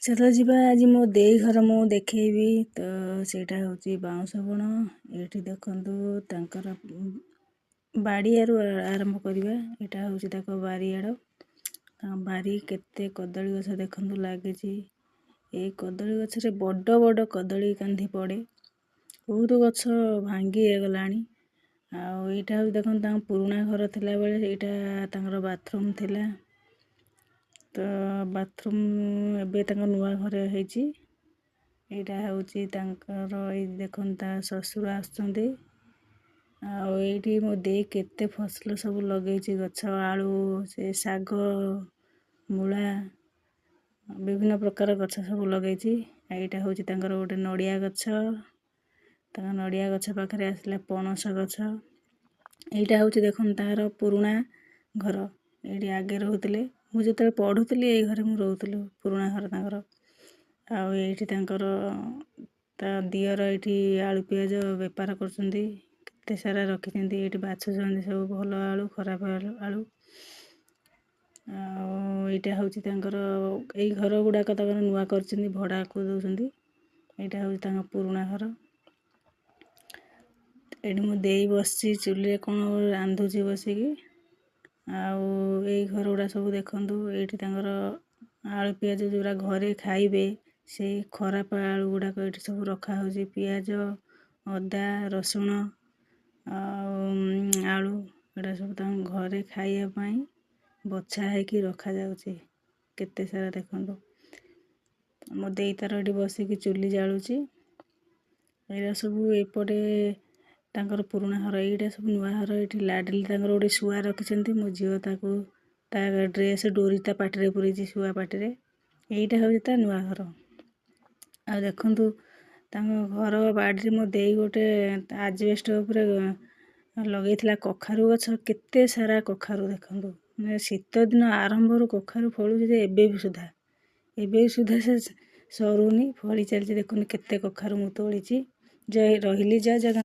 ଚାଲ ଯିବା ଆଜି ମୋ ଦେଇ ଘର ମୁଁ ଦେଖେଇବି। ତ ସେଇଟା ହେଉଛି ବାଉଁଶ ବଣ। ଏଇଠି ଦେଖନ୍ତୁ ତାଙ୍କର ବାଡ଼ିଆରୁ ଆରମ୍ଭ କରିବା। ଏଇଟା ହେଉଛି ତାଙ୍କ ବାରିଆଡ଼। ବାରି କେତେ କଦଳୀ ଗଛ ଦେଖନ୍ତୁ ଲାଗିଛି। ଏଇ କଦଳୀ ଗଛରେ ବଡ଼ ବଡ଼ କଦଳୀ କାନ୍ଧି ପଡ଼େ। ବହୁତ ଗଛ ଭାଙ୍ଗି ଗଲାଣି। ଆଉ ଏଇଟା ହେଉଛି ଦେଖନ୍ତୁ ତାଙ୍କ ପୁରୁଣା ଘର ଥିଲାବେଳେ ଏଇଟା ତାଙ୍କର ବାଥରୁମ୍ ଥିଲା। ତ ବାଥରୁମ୍ ଏବେ ତାଙ୍କ ନୂଆ ଘର ହେଇଛି। ଏଇଟା ହେଉଛି ତାଙ୍କର ଏଇ ଦେଖନ୍ତୁ ତା ଶ୍ୱଶୁର ଆସୁଛନ୍ତି। ଆଉ ଏଇଠି ମୋ ଦେଇ କେତେ ଫସଲ ସବୁ ଲଗେଇଛି ଗଛ, ଆଳୁ, ସେ ଶାଗ, ମୂଳା, ବିଭିନ୍ନ ପ୍ରକାର ଗଛ ସବୁ ଲଗେଇଛି। ଏଇଟା ହେଉଛି ତାଙ୍କର ଗୋଟେ ନଡ଼ିଆ ଗଛ। ତାଙ୍କ ନଡ଼ିଆ ଗଛ ପାଖରେ ଆସିଲା ପଣସ ଗଛ। ଏଇଟା ହେଉଛି ଦେଖନ୍ତୁ ତାଙ୍କର ପୁରୁଣା ଘର। ଏଇଠି ଆଗେ ରହୁଥିଲେ। ମୁଁ ଯେତେବେଳେ ପଢ଼ୁଥିଲି ଏଇ ଘରେ ମୁଁ ରହୁଥିଲି, ପୁରୁଣା ଘର ତାଙ୍କର। ଆଉ ଏଇଠି ତାଙ୍କର ତା ଦିଅର ଏଇଠି ଆଳୁ ପିଆଜ ବେପାର କରୁଛନ୍ତି। କେତେ ସାରା ରଖିଛନ୍ତି, ଏଇଠି ବାଛୁଛନ୍ତି ସବୁ ଭଲ ଆଳୁ, ଖରାପ ଆଳୁ। ଆଉ ଏଇଟା ହେଉଛି ତାଙ୍କର ଏଇ ଘର ଗୁଡ଼ାକ ତାଙ୍କର ନୂଆ କରିଛନ୍ତି, ଭଡ଼ାକୁ ଦେଉଛନ୍ତି। ଏଇଟା ହେଉଛି ତାଙ୍କ ପୁରୁଣା ଘର। ଏଇଠି ମୁଁ ଦେଇ ବସିଛି ଚୁଲିରେ କ'ଣ ରାନ୍ଧୁଛି ବସିକି। ଆଉ ଏଇ ଘର ଗୁଡ଼ା ସବୁ ଦେଖନ୍ତୁ। ଏଇଠି ତାଙ୍କର ଆଳୁ ପିଆଜ ଯେଉଁଗୁଡ଼ା ଘରେ ଖାଇବେ ସେଇ ଖରାପ ଆଳୁ ଗୁଡ଼ାକ ଏଇଠି ସବୁ ରଖାହେଉଛି। ପିଆଜ, ଅଦା, ରସୁଣ ଆଉ ଆଳୁ ଏଇଟା ସବୁ ତାଙ୍କ ଘରେ ଖାଇବା ପାଇଁ ବଛା ହେଇକି ରଖାଯାଉଛି। କେତେ ସାରା ଦେଖନ୍ତୁ। ମୋ ଦେଇ ତାର ଏଠି ବସିକି ଚୁଲି ଜାଳୁଛି। ଏଇଟା ସବୁ ଏପଟେ ତାଙ୍କର ପୁରୁଣା ଘର, ଏଇଟା ସବୁ ନୂଆ ଘର। ଏଇଠି ଲାଡିଲି ତାଙ୍କର ଗୋଟେ ଶୁଆ ରଖିଛନ୍ତି। ମୋ ଝିଅ ତାକୁ ତା ଡ୍ରେସ୍ ଡୋରି ତା ପାଟିରେ ପୁରେଇଛି, ଶୁଆ ପାଟିରେ। ଏଇଟା ହେଉଛି ତା ନୂଆ ଘର। ଆଉ ଦେଖନ୍ତୁ ତାଙ୍କ ଘର ବାଡ଼ିରେ ମୋ ଦେଇ ଗୋଟେ ଆଜବେଷ୍ଟ ଉପରେ ଲଗେଇଥିଲା କଖାରୁ ଗଛ। କେତେ ସାରା କଖାରୁ ଦେଖନ୍ତୁ। ମାନେ ଶୀତ ଦିନ ଆରମ୍ଭରୁ କଖାରୁ ଫଳୁଛି ଯେ ଏବେ ବି ସୁଦ୍ଧା ସେ ସରୁନି, ଫଳି ଚାଲିଛି। ଦେଖନ୍ତୁ କେତେ କଖାରୁ ମୁଁ ତୋଳିଛି। ରହିଲି, ଜୟ ଜଗନ୍ନାଥ।